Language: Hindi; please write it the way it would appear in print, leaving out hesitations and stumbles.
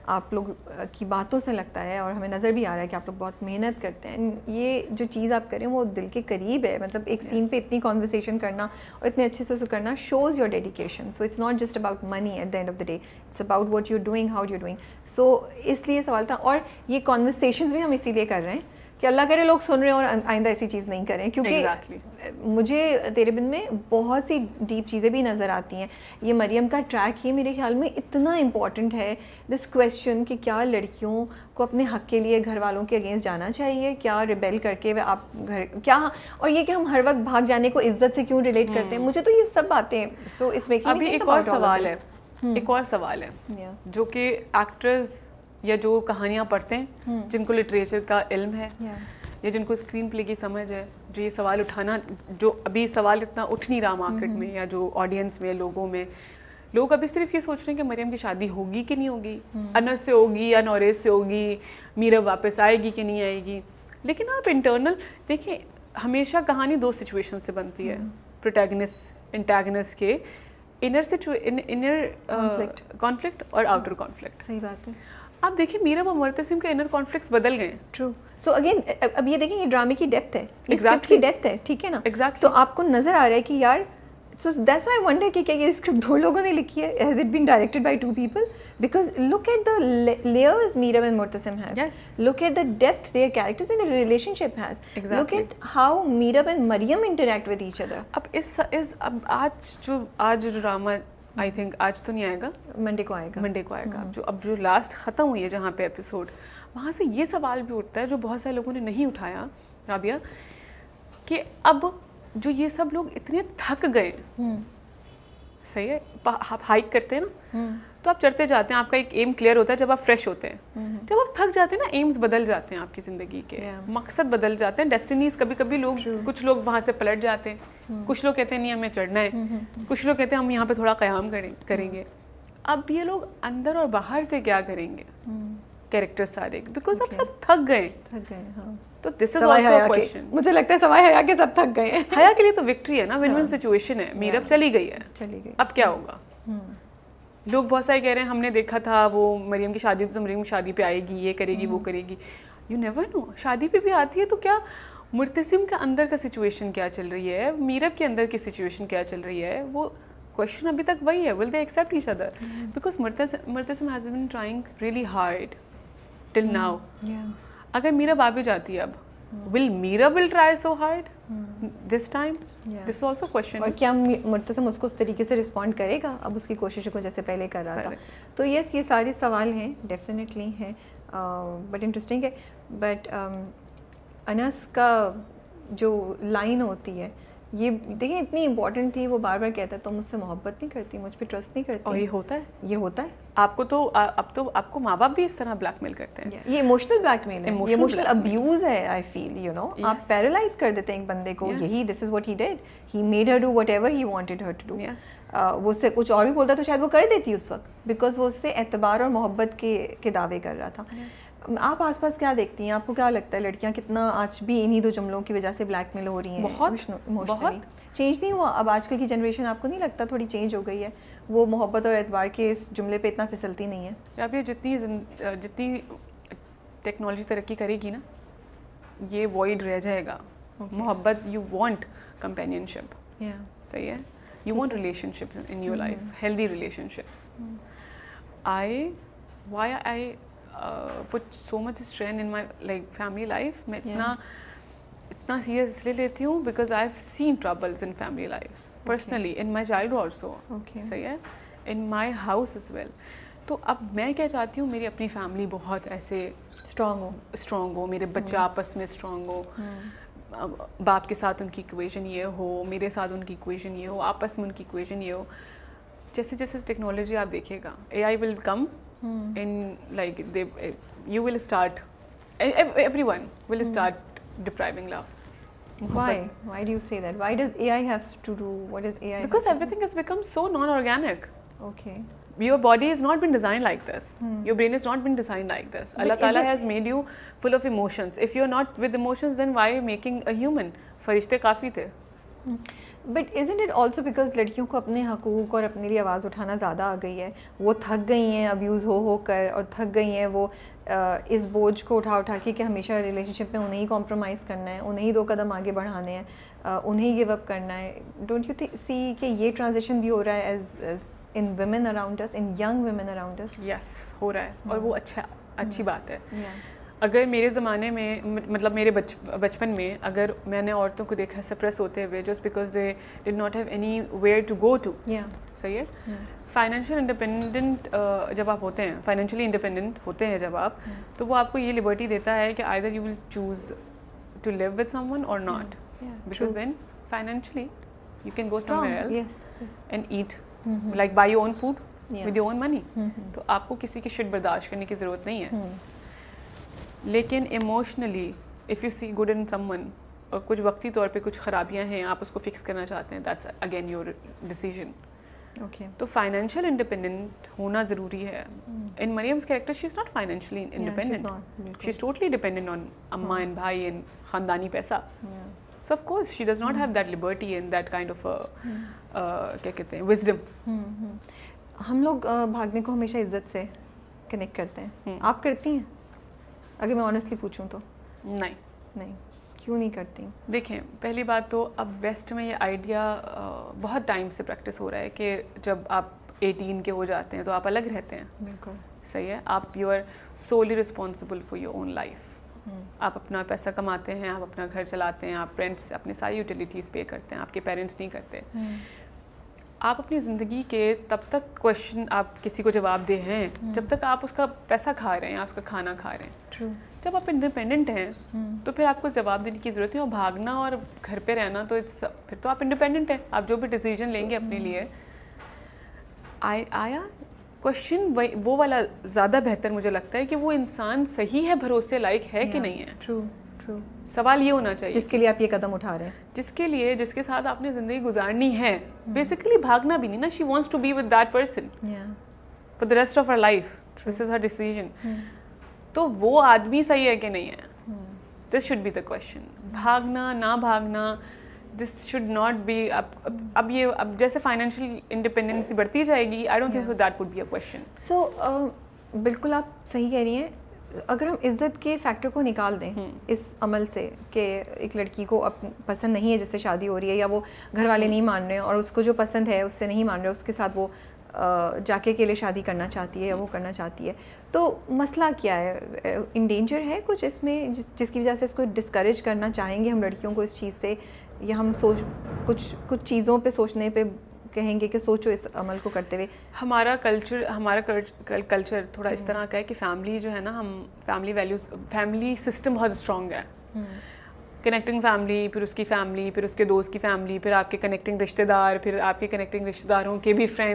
आप लोग की बातों से लगता है और हमें नज़र भी आ रहा है कि आप लोग बहुत मेहनत करते हैं। ये जो चीज़ आप करें वो दिल के करीब है, मतलब एक सीन पे इतनी कॉन्वर्सेशन करना और इतने अच्छे से उसे करना shows your dedication. So it's not just about money at the end of the day, it's about what you doing, how you doing. So इसलिए सवाल था। और ये कॉन्वर्सेशंस भी हम इसीलिए कर रहे हैं कि अल्लाह करे लोग सुन रहे हैं और आइंदा ऐसी चीज़ नहीं करें, क्योंकि मुझे तेरे बिन में बहुत सी डीप चीज़ें भी नज़र आती हैं। ये मरियम का ट्रैक ही मेरे ख्याल में इतना इम्पॉर्टेंट है, दिस क्वेश्चन कि क्या लड़कियों को अपने हक़ के लिए घर वालों के अगेंस्ट जाना चाहिए, क्या रिबेल करके वे आप घर क्या, और ये कि हम हर वक्त भाग जाने को इज्जत से क्यों रिलेट करते हैं। मुझे तो ये सब बातें, so it's making me think about all of this. एक और सवाल है जो कि एक्टर्स या जो कहानियाँ पढ़ते हैं, जिनको लिटरेचर का इल्म है या जिनको स्क्रीन प्ले की समझ है, जो ये सवाल उठाना, जो अभी सवाल इतना उठ नहीं रहा मार्केट में या जो ऑडियंस में, लोगों में, लोग अभी सिर्फ ये सोच रहे हैं कि मरियम की शादी होगी कि नहीं होगी, अनस से होगी या नौरेज से होगी, मीरा वापस आएगी कि नहीं आएगी। लेकिन आप इंटरनल देखें, हमेशा कहानी दो सिचुएशन से बनती है, प्रोटैगनिस्ट इंटैगनिस्ट के इनर कॉन्फ्लिक्ट और आउटर कॉन्फ्लिक्ट। सही बात है। आप देखिए मीरा और मुर्तसिम के इनर कॉन्फ्लिक्ट्स बदल गए। ट्रू। सो अगेन अब ये देखिए, ये ड्रामे की डेप्थ है, स्क्रिप्ट की डेप्थ है, ठीक है ना। एग्जैक्टली। तो आपको नजर आ रहा है कि यार, so that's why I wonder कि क्या ये स्क्रिप्ट दो लोगों ने लिखी है, has it been directed by two people? Because look at the layers Meera and Murtasim have, look at the depth their characters in the relationship has, look at how Meera and Mariam interact with each other. अब आज जो ड्रामा, आई थिंक आज तो नहीं आएगा, मंडे को आएगा। अब जो लास्ट ख़त्म हुई है जहाँ पे एपिसोड, वहाँ से ये सवाल भी उठता है जो बहुत सारे लोगों ने नहीं उठाया राबिया, कि अब जो ये सब लोग इतने थक गए, सही है, आप हाइक करते हैं ना, तो आप चढ़ते जाते हैं, आपका एक एम क्लियर होता है जब आप फ्रेश होते हैं। जब आप थक जाते हैं ना, एम्स बदल जाते हैं आपकी ज़िंदगी के, मकसद बदल जाते हैं, डेस्टिनीज कभी कभी लोग, कुछ लोग वहाँ से पलट जाते हैं, कुछ लोग कहते हैं नहीं हमें चढ़ना है, कुछ लोग कहते हैं हम यहाँ पे थोड़ा क़याम करेंगे। अब ये लोग अंदर और बाहर से क्या करेंगे कैरेक्टर सारे, बिकॉज अब सब थक गए। हाँ। तो दिस इज आल्सो क्वेश्चन, मुझे लगता है सवाई हया के सब थक गए हैं। हया के लिए तो विक्ट्री है ना, विन विन सिचुएशन है। मीरब चली गई है, अब क्या होगा? लोग बहुत सारे कह रहे हैं हमने देखा था वो मरियम की शादी, तो मरियम की शादी पे आएगी, ये करेगी, वो करेगी। यू नेवर नो, शादी पे भी आती है तो क्या मुर्तसिम के अंदर का सिचुएशन क्या चल रही है, मीरब के अंदर की सिचुएशन क्या चल रही है, वो क्वेश्चन अभी तक वही है। Will they accept each other? Because Murtasim has been trying really hard till now. अगर मीरब आ भी जाती है, अब will Meera will try so hard this time? This is also question. और क्या मुर्तसिम उसको उस तरीके से रिस्पॉन्ड करेगा अब उसकी कोशिशों को जैसे पहले कर रहा था? तो यस, ये सारे सवाल हैं, डेफिनेटली हैं, बट इंटरेस्टिंग है। बट अनस का जो लाइन होती है, ये देखिए इतनी इंपॉर्टेंट थी, वो बार बार कहता है तो मुझसे मोहब्बत नहीं करती, मुझ पे ट्रस्ट नहीं करती। और ये होता है आपको तो अब तो आपको माँ बाप भी इस तरह ब्लैकमेल करते हैं। ये इमोशनल ब्लैकमेल है, ये इमोशनल अब्यूज है। आई फील यू नो, आप पैरालाइज कर देते हैं एक बंदे को। यही this is what he did, he made her do whatever he wanted her to do. वो उससे कुछ और भी बोलता तो शायद वो कर देती उस वक्त, बिकॉज वो उससे एतबार और मोहब्बत के दावे कर रहा था। आप आसपास क्या देखती हैं, आपको क्या लगता है लड़कियां कितना आज भी इन्हीं दो जुमलों की वजह से ब्लैकमेल हो रही हैं? बहुत चेंज नहीं हुआ? अब आजकल की जनरेशन आपको नहीं लगता थोड़ी चेंज हो गई है? वो मोहब्बत और एतबार के इस जुमले पे इतना फिसलती नहीं है? अब ये जितनी टेक्नोलॉजी तरक्की करेगी ना, ये वॉइड रह जाएगा। मोहब्बत, यू वांट कंपेनियनशिप, सही है, you want relationship in your life, healthy relationships. why I put so much strain in my like family life, मैं इतना सीरियस इसलिए लेती हूँ because I've seen troubles in family lives personally, in my childhood also, सही है, in my house as well। तो अब मैं क्या चाहती हूँ, मेरी अपनी फैमिली बहुत ऐसे स्ट्रॉन्ग हो, मेरे बच्चे आपस में स्ट्रॉन्ग हो, बाप के साथ उनकी इक्वेशन ये हो, मेरे साथ उनकी इक्वेशन ये हो, आपस में उनकी इक्वेशन ये हो। जैसे जैसे टेक्नोलॉजी आप देखिएगा, AI will come in, like you will start, everyone will start depriving love. Why do you say that? Why does AI have to do, what is AI? Because everything has become so non-organic. Okay. Your body has not been designed like this. Your brain has not been designed like this. Allah Ta'ala has made you full of emotions. If you're not with emotions, then why are you making a human? फरिश्ते काफ़ी थे, but isn't it also because लड़कियों को अपने हकूक़ और अपने लिए आवाज़ उठाना ज़्यादा आ गई है, वो थक गई हैं अब्यूज़ हो कर, और थक गई हैं वो इस बोझ को उठा के कि हमेशा रिलेशनशिप में उन्हें ही कॉम्प्रोमाइज़ करना है, उन्हें ही 2 कदम आगे बढ़ाने हैं, उन्हें ही गिव अप करना है। डोंट यू सी कि ये ट्रांजिशन भी हो रहा है as in women around us, in young women around us? Yes, हो रहा है, और वो अच्छी बात है। अगर मेरे ज़माने में, मतलब मेरे बचपन में, अगर मैंने औरतों को देखा सप्रेस होते हुए just because they did not have anywhere to go to, सही है। फाइनेंशियल इंडिपेंडेंट जब आप होते हैं, फाइनेंशियली इंडिपेंडेंट होते हैं जब आप, तो वो आपको ये लिबर्टी देता है कि either you will choose to live with someone और not, because then financially you can go somewhere else and eat, like buy your own food with your own money. तो आपको किसी की शिट बर्दाश्त करने की ज़रूरत नहीं है। लेकिन emotionally if you see good in someone, और कुछ वक्ती तौर पे कुछ ख़राबियाँ हैं, आप उसको फिक्स करना चाहते हैं, दैट्स अगेन योर डिसीजन। तो फाइनेंशियल इंडिपेंडेंट होना ज़रूरी है। In Mariam's character she is not financially independent, she is totally dependent on अम्मा एंड भाई एंड ख़ानदानी पैसा। So of course she does not have that liberty and that kind of क्या कहते हैं विजडम। हम लोग भागने को हमेशा इज्जत से कनेक्ट करते हैं, आप करती हैं? अगर मैं ऑनेस्टली पूछूं तो नहीं, क्यों नहीं करती? देखें, पहली बात तो अब वेस्ट में ये आइडिया बहुत टाइम से प्रैक्टिस हो रहा है कि जब आप 18 के हो जाते हैं तो आप अलग रहते हैं। बिल्कुल सही है, आप you are solely responsible for your own life. आप अपना पैसा कमाते हैं, आप अपना घर चलाते हैं, आप रेंट्स अपने सारी यूटिलिटीज़ पे करते हैं, आपके पेरेंट्स नहीं करते। आप अपनी ज़िंदगी के तब तक क्वेश्चन आप किसी को जवाब दे हैं जब तक आप उसका पैसा खा रहे हैं, आप उसका खाना खा रहे हैं। True. जब आप इंडिपेंडेंट हैं तो फिर आपको जवाब देने की ज़रूरत है, और भागना और घर पे रहना तो फिर तो आप इंडिपेंडेंट हैं, आप जो भी डिसीजन लेंगे अपने लिए। आया क्वेश्चन वो वाला ज़्यादा बेहतर मुझे लगता है कि वो इंसान सही है, भरोसे लायक है कि नहीं है। ट्रू। सवाल ये होना चाहिए जिसके लिए आप ये कदम उठा रहे हैं, जिसके साथ आपने ज़िंदगी गुजारनी है। बेसिकली भागना भी नहीं ना, she wants to be with that person for the rest of her life, this is her decision. तो वो आदमी सही है कि नहीं है, this should be the question. भागना ना भागना, दिस शुड नॉट बी। अब जैसे फाइनेंशियल इंडिपेंडेंस बढ़ती जाएगी, I don't think so that would be a question. So बिल्कुल आप सही कह रही हैं। अगर हम इज़्ज़त के फैक्टर को निकाल दें इस अमल से कि एक लड़की को पसंद नहीं है जिससे शादी हो रही है, या वो घर वाले नहीं मान रहे हैं, और उसको जो पसंद है उससे नहीं मान रहे, उसके साथ वो जाके अकेले शादी करना चाहती है या वो करना चाहती है, तो मसला क्या है? इन डेंजर है कुछ इसमें जिसकी वजह से इसको डिस्करेज करना चाहेंगे हम लड़कियों को इस चीज़ से, या हम कुछ चीज़ों पे सोचने पे कहेंगे कि सोचो इस अमल को करते हुए? हमारा कल्चर थोड़ा इस तरह का है कि फैमिली जो है ना, हम फैमिली वैल्यूज, फैमिली सिस्टम बहुत स्ट्रॉन्ग है। कनेक्टिंग फैमिली, फिर उसकी फैमिली, फिर उसके दोस्त की फैमिली, फिर आपके कनेक्टिंग रिश्तेदार, फिर आपके कनेक्टिंग रिश्तेदारों के भी फ्रेंड,